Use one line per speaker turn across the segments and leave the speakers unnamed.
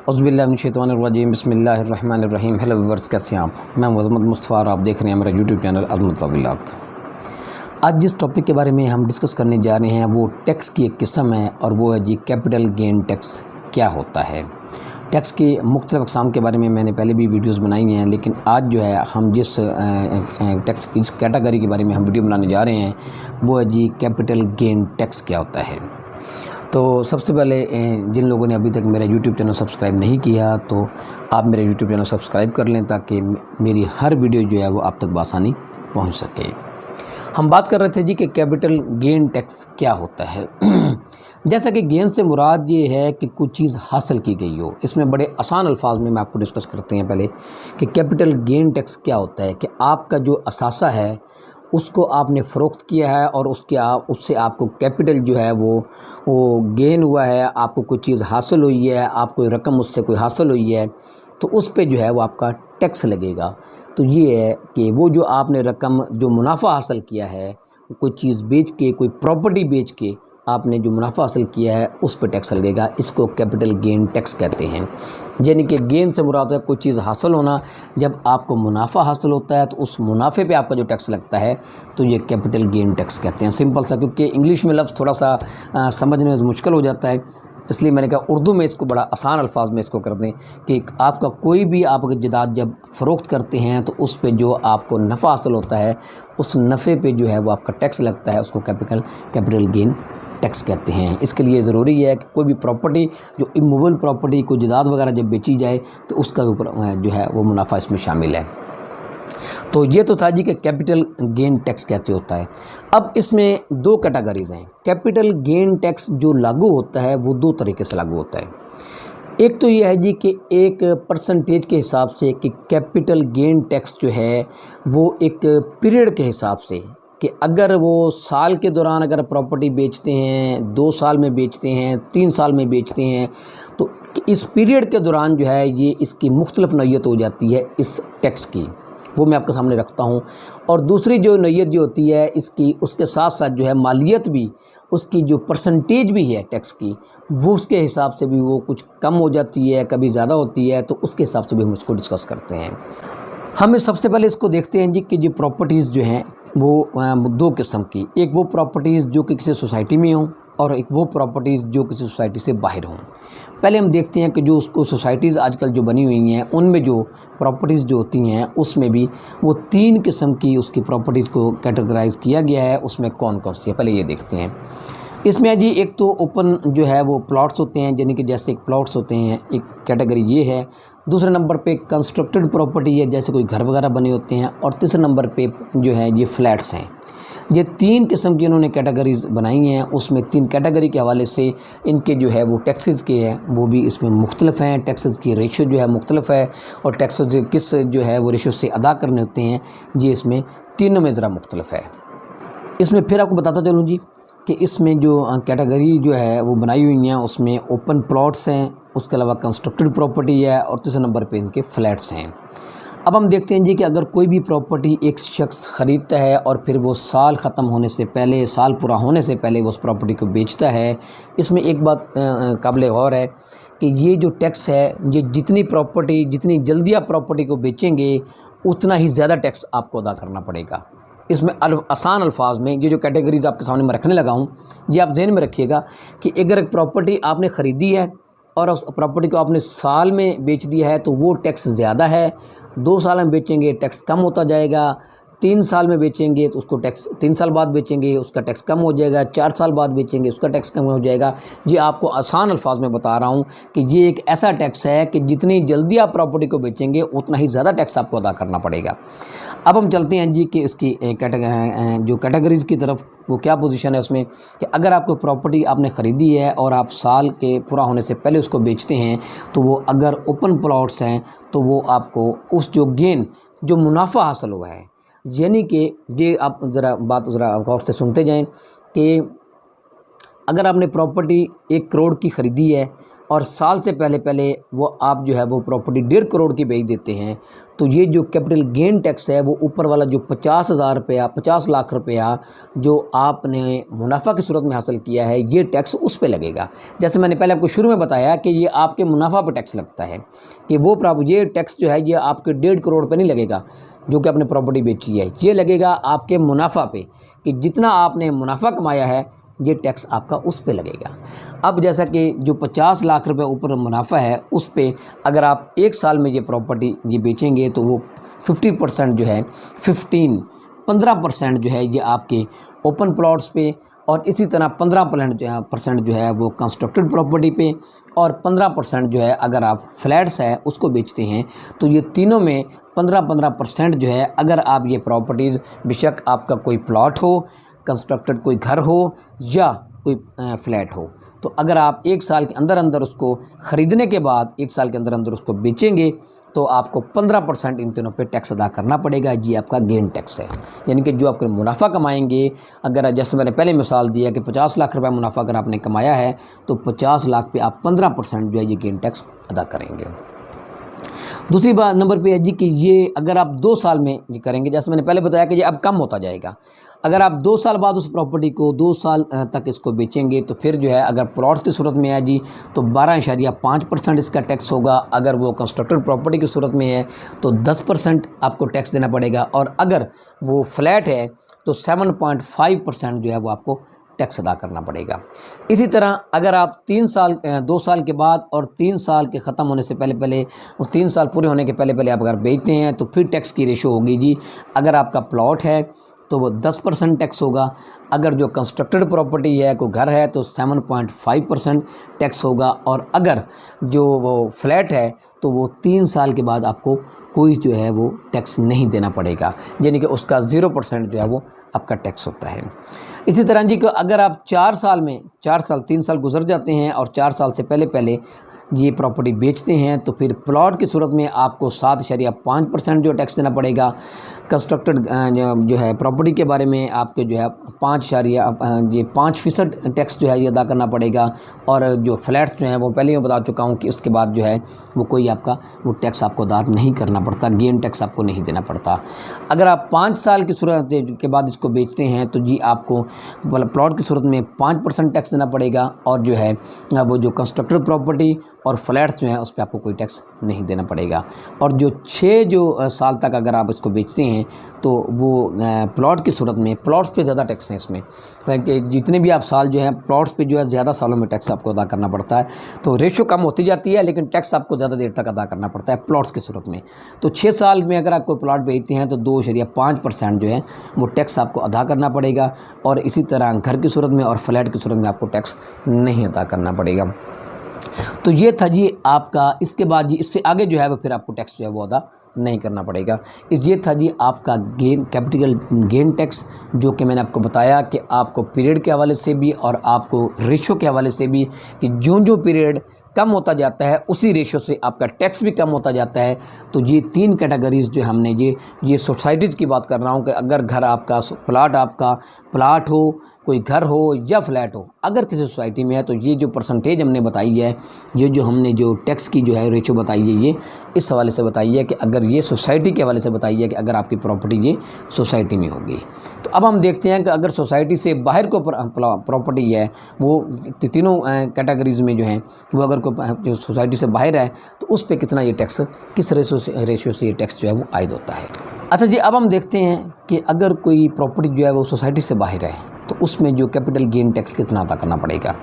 औज़ुबिल्लाहिमिनश्शैतानिर्रजीम बिस्मिल्लाहिर्रहमानिर्रहीम। Hello viewers, कैसे हैं आप? मैं अज़मत मुस्तफ़ा और आप देख रहे हैं मेरा यूट्यूब चैनल अज़मत व्लॉग। आज जिस टॉपिक के बारे में हम डिस्कस करने जा रहे हैं वो टैक्स की एक किस्म है और वो है जी कैपिटल गेन टैक्स क्या होता है। टैक्स के मुख्तलिफ़ अक़साम के बारे में मैंने पहले भी वीडियोज़ बनाई हैं, लेकिन आज जो है हम जिस टैक्स की इस कैटेगरी के बारे में हम वीडियो बनाने जा रहे हैं वो है जी कैपिटल गेन टैक्स क्या होता है। तो सबसे पहले जिन लोगों ने अभी तक मेरा यूट्यूब चैनल सब्सक्राइब नहीं किया तो आप मेरा यूट्यूब चैनल सब्सक्राइब कर लें ताकि मेरी हर वीडियो जो है वो आप तक बआसानी पहुंच सके। हम बात कर रहे थे जी कि कैपिटल गेन टैक्स क्या होता है। जैसा कि गेन से मुराद ये है कि कुछ चीज़ हासिल की गई हो। इसमें बड़े आसान अल्फाज में मैं आपको डिस्कस करते हैं पहले कि कैपिटल गेन टैक्स क्या होता है। कि आपका जो असासा है उसको आपने फ़रोख्त किया है और उससे आपको कैपिटल जो है वो गेन हुआ है, आपको कोई चीज़ हासिल हुई है, आप कोई रकम उससे कोई हासिल हुई है तो उस पे जो है वो आपका टैक्स लगेगा। तो ये है कि वो जो आपने रकम जो मुनाफा हासिल किया है, कोई चीज़ बेच के, कोई प्रॉपर्टी बेच के आपने जो मुनाफा हासिल किया है उस पर टैक्स लगेगा। इसको कैपिटल गेन टैक्स कहते हैं। यानी कि गेन से मुराद है कोई चीज़ हासिल होना। जब आपको मुनाफा हासिल होता है तो उस मुनाफे पे आपका जो टैक्स लगता है तो ये कैपिटल गेन टैक्स कहते हैं। सिंपल सा, क्योंकि इंग्लिश में लफ्ज़ थोड़ा सा समझने में मुश्किल हो जाता है, इसलिए मैंने कहा उर्दू में इसको बड़ा आसान अल्फाज में इसको कर दें कि आपका कोई भी आप जायदाद जब फ़रोख्त करते हैं तो उस पे जो आपको नफ़ा हासिल होता है उस नफ़े पे जो है वो आपका टैक्स लगता है, उसको कैपिटल गेन टैक्स कहते हैं। इसके लिए ज़रूरी है कि कोई भी प्रॉपर्टी जो इमूवेबल प्रॉपर्टी कोई जायदाद वगैरह जब बेची जाए तो उसका ऊपर जो है वो मुनाफा इसमें शामिल है। तो ये तो था जी कि कैपिटल गेन टैक्स कैसे होता है। अब इसमें दो कैटेगरीज़ हैं। कैपिटल गेन टैक्स जो लागू होता है वो दो तरीके से लागू होता है। एक तो ये है जी कि एक परसेंटेज के हिसाब से कि कैपिटल गेन टैक्स जो है वो एक पीरियड के हिसाब से कि अगर वो साल के दौरान अगर प्रॉपर्टी बेचते हैं, 2 साल में बेचते हैं, 3 साल में बेचते हैं तो इस पीरियड के दौरान जो है ये इसकी मुख्तलिफ नौइयत हो जाती है इस टैक्स की, वो मैं आपके सामने रखता हूँ। और दूसरी जो नौइयत जो होती है इसकी, उसके साथ साथ जो है मालियत भी, उसकी जो परसेंटेज भी है टैक्स की वो उसके हिसाब से भी वो कुछ कम हो जाती है, कभी ज़्यादा होती है, तो उसके हिसाब से भी हम इसको डिस्कस करते हैं। हम सबसे पहले इसको देखते हैं जी कि जो प्रॉपर्टीज़ जो हैं वो दो किस्म की, एक वो प्रॉपर्टीज़ जो कि किसी सोसाइटी में हों और एक वो प्रॉपर्टीज़ जो किसी सोसाइटी से बाहर हों। पहले हम देखते हैं कि जो उसको सोसाइटीज़ आजकल जो बनी हुई हैं उनमें जो प्रॉपर्टीज़ जो होती हैं उसमें भी वो 3 किस्म की उसकी प्रॉपर्टीज़ को कैटेगराइज़ किया गया है। उसमें कौन कौन सी है पहले ये देखते हैं। इसमें जी एक तो ओपन जो है वो प्लॉट्स होते हैं, यानी कि जैसे एक प्लॉट्स होते हैं, एक कैटेगरी ये है। दूसरे नंबर पे कंस्ट्रक्टेड प्रॉपर्टी है, जैसे कोई घर वगैरह बने होते हैं। और तीसरे नंबर पे जो है ये फ्लैट्स हैं। ये 3 किस्म की इन्होंने कैटेगरीज़ बनाई हैं। उसमें 3 कैटेगरी के हवाले से इनके जो है वो टैक्सेस के हैं वो भी इसमें मुख्तलिफ हैं। टैक्सेस की रेशो जो है मुख्तलिफ है और टैक्सेस किस जो है वो रेशो से अदा करने होते हैं ये इसमें तीनों में ज़रा मुख्तलिफ है। इसमें फिर आपको बताता चलूँ जी कि इसमें जो कैटेगरी जो है वो बनाई हुई हैं उसमें ओपन प्लॉट्स हैं, उसके अलावा कंस्ट्रक्टेड प्रॉपर्टी है और तीसरे नंबर पे इनके फ्लैट्स हैं। अब हम देखते हैं जी कि अगर कोई भी प्रॉपर्टी एक शख्स ख़रीदता है और फिर वो साल ख़त्म होने से पहले, साल पूरा होने से पहले वो उस प्रॉपर्टी को बेचता है, इसमें एक बात काबिल गौर है कि ये जो टैक्स है ये जितनी जल्दी आप प्रॉपर्टी को बेचेंगे उतना ही ज़्यादा टैक्स आपको अदा करना पड़ेगा। इसमें आसान अल्फाज में ये जो कैटेगरीज़ आपके सामने मैं रखने लगा हूँ ये आप ज़हन में रखिएगा कि अगर एक प्रॉपर्टी आपने ख़रीदी है और उस प्रॉपर्टी को आपने साल में बेच दिया है तो वो टैक्स ज़्यादा है। 2 साल में बेचेंगे टैक्स कम होता जाएगा। 3 साल में बेचेंगे तो उसको टैक्स 3 साल बाद बेचेंगे उसका टैक्स कम हो जाएगा। 4 साल बाद बेचेंगे उसका टैक्स कम हो जाएगा। ये आपको आसान अल्फाज में बता रहा हूँ कि ये एक ऐसा टैक्स है कि जितनी जल्दी आप प्रॉपर्टी को बेचेंगे उतना ही ज़्यादा टैक्स आपको अदा करना पड़ेगा। अब हम चलते हैं जी कि इसकी जो कैटेगरीज़ की तरफ वो क्या पोजीशन है उसमें कि अगर आपको प्रॉपर्टी आपने ख़रीदी है और आप साल के पूरा होने से पहले उसको बेचते हैं तो वो अगर ओपन प्लॉट्स हैं तो वो आपको उस जो मुनाफा हासिल हुआ है, यानी कि ये आप ज़रा गौर से सुनते जाएं कि अगर आपने प्रॉपर्टी 1 करोड़ की ख़रीदी है और साल से पहले पहले वो आप जो है वो प्रॉपर्टी 1.5 करोड़ की बेच देते हैं, तो ये जो कैपिटल गेन टैक्स है वो ऊपर वाला जो 50,000 रुपया 50 लाख रुपया जो आपने मुनाफा की सूरत में हासिल किया है, ये टैक्स उस पे लगेगा। जैसे मैंने पहले आपको शुरू में बताया कि ये आपके मुनाफा पे टैक्स लगता है, कि वो ये टैक्स जो है ये आपके 1.5 करोड़ पे नहीं लगेगा जो कि आपने प्रॉपर्टी बेची है, ये लगेगा आपके मुनाफा पे, कि जितना आपने मुनाफा कमाया है ये टैक्स आपका उस पे लगेगा। अब जैसा कि जो 50 लाख रुपए ऊपर मुनाफा है उस पे अगर आप 1 साल में ये प्रॉपर्टी ये बेचेंगे तो वो 50% जो है 15% जो है ये आपके ओपन प्लॉट्स पे, और इसी तरह 15% जो है वो कंस्ट्रक्टेड प्रॉपर्टी पे, और 15% जो है अगर आप फ्लैट्स है उसको बेचते हैं। तो ये तीनों में 15% जो है, अगर आप ये प्रॉपर्टीज़ बेशक आपका कोई प्लॉट हो, कंस्ट्रक्टेड कोई घर हो या कोई फ्लैट हो, तो अगर आप 1 साल के अंदर अंदर उसको ख़रीदने के बाद 1 साल के अंदर अंदर उसको बेचेंगे तो आपको 15% इन तीनों पे टैक्स अदा करना पड़ेगा। ये आपका गेन टैक्स है, यानी कि जो आपके मुनाफा कमाएंगे, अगर जैसे मैंने पहले मिसाल दिया कि 50 लाख रुपए मुनाफा अगर आपने कमाया है तो 50 लाख पे आप 15% जो है ये गेन टैक्स अदा करेंगे। दूसरी बात नंबर पे है जी कि ये अगर आप 2 साल में ये करेंगे, जैसे मैंने पहले बताया कि ये अब कम होता जाएगा। अगर आप 2 साल बाद उस प्रॉपर्टी को 2 साल तक इसको बेचेंगे तो फिर जो है अगर प्लॉट्स की सूरत में है जी तो 12.5% इसका टैक्स होगा। अगर वो कंस्ट्रक्टेड प्रॉपर्टी की सूरत में है तो 10% आपको टैक्स देना पड़ेगा, और अगर वो फ्लैट है तो 7.5% जो है वो आपको टैक्स अदा करना पड़ेगा। इसी तरह अगर आप 2 साल के बाद और 3 साल के ख़त्म होने से पहले पहले और 3 साल पूरे होने के पहले पहले आप अगर बेचते हैं तो फिर टैक्स की रेशो होगी जी। अगर आपका प्लॉट है तो वो 10% टैक्स होगा, अगर जो कंस्ट्रक्टेड प्रॉपर्टी है कोई घर है तो 7.5% टैक्स होगा, और अगर जो वो फ्लैट है तो वो 3 साल के बाद आपको कोई जो है वो टैक्स नहीं देना पड़ेगा, यानी कि उसका 0% जो है वो आपका टैक्स होता है। इसी तरह जी कि अगर आप 4 साल 3 साल गुजर जाते हैं और 4 साल से पहले पहले ये प्रॉपर्टी बेचते हैं तो फिर प्लॉट की सूरत में आपको 7.5% जो टैक्स देना पड़ेगा। कंस्ट्रक्टेड जो है प्रॉपर्टी के बारे में आपके जो है 5% टैक्स जो है ये अदा करना पड़ेगा, और जो फ्लैट्स जो हैं वो पहले मैं बता चुका हूँ कि उसके बाद जो है वो कोई आपका वो टैक्स आपको अदा नहीं करना पड़ता, गेन टैक्स आपको नहीं देना पड़ता। अगर आप 5 साल की सूरत के बाद इसको बेचते हैं तो जी आपको प्लॉट की सूरत में 5% टैक्स देना पड़ेगा, और जो है वो जो कंस्ट्रक्टेड प्रॉपर्टी और फ्लैट्स जो हैं उस पर आपको कोई टैक्स नहीं देना पड़ेगा। और जो 6 साल तक अगर आप इसको बेचते हैं तो वो प्लॉट की सूरत में, प्लॉट्स पे ज़्यादा टैक्स है इसमें, क्योंकि जितने भी आप साल जो हैं प्लॉट्स पे जो है ज़्यादा सालों में टैक्स आपको अदा करना पड़ता है, तो रेशो कम होती जाती है लेकिन टैक्स आपको ज़्यादा देर तक अदा करना पड़ता है प्लॉट्स की सूरत में। तो 6 साल में अगर आप कोई प्लॉट बेचते हैं तो 2.5% जो है वो टैक्स आपको अदा करना पड़ेगा, और इसी तरह घर की सूरत में और फ्लैट की सूरत में आपको टैक्स नहीं अदा करना पड़ेगा। तो ये था जी आपका, इसके बाद जी इससे आगे जो है वो फिर आपको टैक्स जो है वो अदा नहीं करना पड़ेगा। ये था जी आपका कैपिटल गेन टैक्स, जो कि मैंने आपको बताया कि आपको पीरियड के हवाले से भी और आपको रेशो के हवाले से भी, कि जो पीरियड कम होता जाता है उसी रेशो से आपका टैक्स भी कम होता जाता है। तो ये 3 कैटेगरीज़ जो हमने ये सोसाइटीज़ की बात कर रहा हूँ कि अगर घर आपका प्लाट हो, कोई घर हो या फ्लैट हो, अगर किसी सोसाइटी में है तो ये जो परसेंटेज हमने बताई है, ये जो हमने जो टैक्स की जो है रेशो बताई है, ये इस हवाले से बताई है कि अगर ये सोसाइटी के हवाले से बताई है कि अगर आपकी प्रॉपर्टी ये सोसाइटी में होगी। तो अब हम देखते हैं कि अगर सोसाइटी से बाहर को प्रॉपर्टी है, वो तीनों कैटेगरीज़ में जो हैं वो अगर कोई सोसाइटी से बाहर है तो उस पर कितना ये टैक्स, किस रेशो से ये टैक्स जो है वो आयद होता है। अच्छा जी, अब हम देखते हैं कि अगर कोई प्रॉपर्टी जो है वो सोसाइटी से बाहर है तो उसमें जो कैपिटल गेन टैक्स कितना अदा करना पड़ेगा।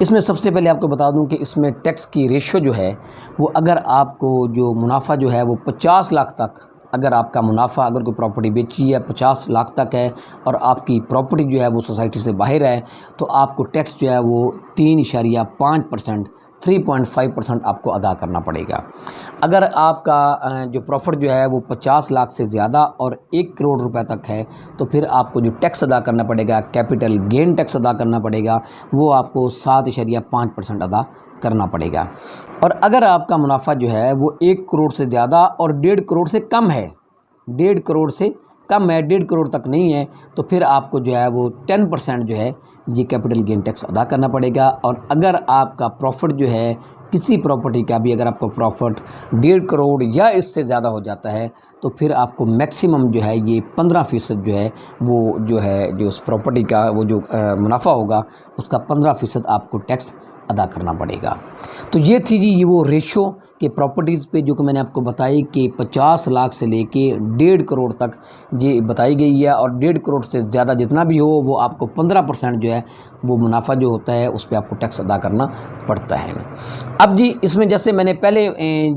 इसमें सबसे पहले आपको बता दूं कि इसमें टैक्स की रेशो जो है वो, अगर आपको जो मुनाफा जो है वो 50 लाख तक, अगर आपका मुनाफा अगर कोई प्रॉपर्टी बेची है 50 लाख तक है और आपकी प्रॉपर्टी जो है वो सोसाइटी से बाहर है, तो आपको टैक्स जो है वो 3.5% 3.5% आपको अदा करना पड़ेगा। अगर आपका जो प्रॉफिट जो है वो 50 लाख से ज़्यादा और 1 करोड़ रुपए तक है तो फिर आपको जो टैक्स अदा करना पड़ेगा, कैपिटल गेन टैक्स अदा करना पड़ेगा, वो आपको 7.5% अदा करना पड़ेगा। और अगर आपका मुनाफा जो है वो 1 करोड़ से ज़्यादा और 1.5 करोड़ से कम है, 1.5 करोड़ से कम है, 1.5 करोड़ तक नहीं है, तो फिर आपको जो है वो 10% जो है ये कैपिटल गेन टैक्स अदा करना पड़ेगा। और अगर आपका प्रॉफिट जो है किसी प्रॉपर्टी का भी, अगर आपका प्रॉफिट 1.5 करोड़ या इससे ज़्यादा हो जाता है तो फिर आपको मैक्सिमम जो है ये 15% जो है वो जो उस प्रॉपर्टी का वो जो मुनाफा होगा उसका 15% आपको टैक्स अदा करना पड़ेगा। तो ये थी जी ये वो रेशो कि प्रॉपर्टीज़ पे जो कि मैंने आपको बताई कि 50 लाख से लेके 1.5 करोड़ तक ये बताई गई है, और 1.5 करोड़ से ज़्यादा जितना भी हो वो आपको 15% जो है वो मुनाफा जो होता है उस पर आपको टैक्स अदा करना पड़ता है। अब जी इसमें जैसे मैंने पहले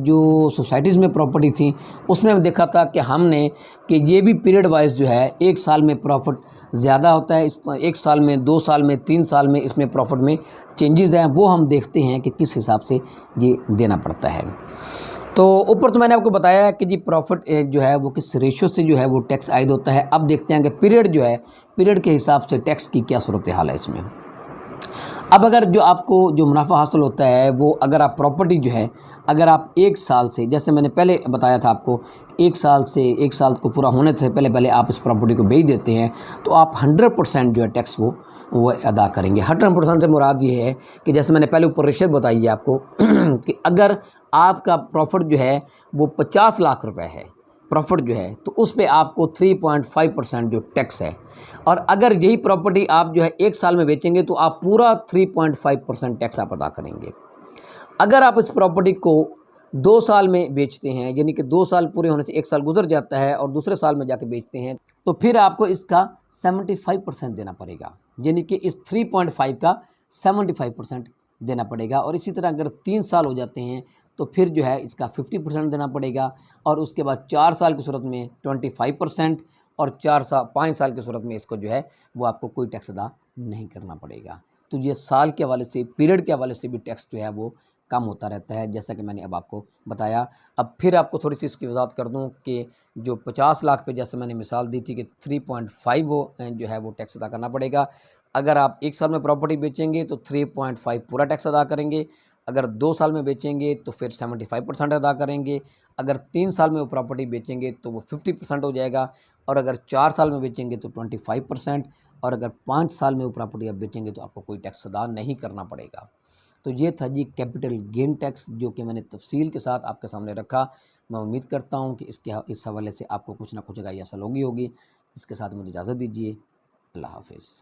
जो सोसाइटीज़ में प्रॉपर्टी थी उसमें देखा था कि हमने कि ये भी पीरियड वाइज जो है 1 साल में प्रॉफिट ज़्यादा होता है, 1 साल में, 2 साल में, 3 साल में इसमें प्रॉफिट में चेंजेस हैं, वो हम देखते हैं कि किस हिसाब से ये देना पड़ता है। तो ऊपर तो मैंने आपको बताया है कि जी प्रॉफिट जो है वो किस रेशो से जो है वो टैक्स आयद होता है। अब देखते हैं कि पीरियड जो है, पीरियड के हिसाब से टैक्स की क्या सूरत हाल है इसमें। अब अगर जो आपको जो मुनाफा हासिल होता है वो, अगर आप प्रॉपर्टी जो है अगर आप 1 साल से, जैसे मैंने पहले बताया था आपको, 1 साल को पूरा होने से पहले आप इस प्रॉपर्टी को बेच देते हैं तो आप 100% जो है टैक्स वो अदा करेंगे। 100% से मुराद ये है कि जैसे मैंने पहले ऊपर रेशो बताई है आपको कि अगर आपका प्रॉफिट जो है वो 50 लाख रुपए है प्रॉफिट जो है, तो उस पे आपको 3.5% जो टैक्स है। और अगर यही प्रॉपर्टी आप जो है 1 साल में बेचेंगे तो आप पूरा 3.5% टैक्स आप अदा करेंगे। अगर आप इस प्रॉपर्टी को 2 साल में बेचते हैं, यानी कि 2 साल पूरे होने से 1 साल गुजर जाता है और दूसरे साल में जाके बेचते हैं, तो फिर आपको इसका 75% देना पड़ेगा, यानी कि इस 3.5 का 75% देना पड़ेगा। और इसी तरह अगर 3 साल हो जाते हैं तो फिर जो है इसका 50% देना पड़ेगा, और उसके बाद 4 साल की सूरत में 25%, और 5 साल की सूरत में इसको जो है वो आपको कोई टैक्स अदा नहीं करना पड़ेगा। तो ये साल के हवाले से, पीरियड के हवाले से भी टैक्स जो है वो कम होता रहता है, जैसा कि मैंने अब आपको बताया। अब फिर आपको थोड़ी सी इसकी वजाहत कर दूं कि जो 50 लाख पे जैसे मैंने मिसाल दी थी कि 3.5 वो जो है वो टैक्स अदा करना पड़ेगा। अगर आप 1 साल में प्रॉपर्टी बेचेंगे तो 3.5 पूरा टैक्स अदा करेंगे, अगर 2 साल में बेचेंगे तो फिर 75% अदा करेंगे, अगर 3 साल में वो प्रॉपर्टी बेचेंगे तो वो 50% हो जाएगा, और अगर 4 साल में बेचेंगे तो 25%, और अगर 5 साल में वो प्रॉपर्टी आप बेचेंगे तो आपको कोई टैक्स अदा नहीं करना पड़ेगा। तो ये था जी कैपिटल गेन टैक्स, जो कि मैंने तफसील के साथ आपके सामने रखा। मैं उम्मीद करता हूँ कि इस हवाले से आपको कुछ ना कुछ गाइस हासिल होगी। इसके साथ मुझे इजाज़त दीजिए। अल्लाह हाफ़िज़।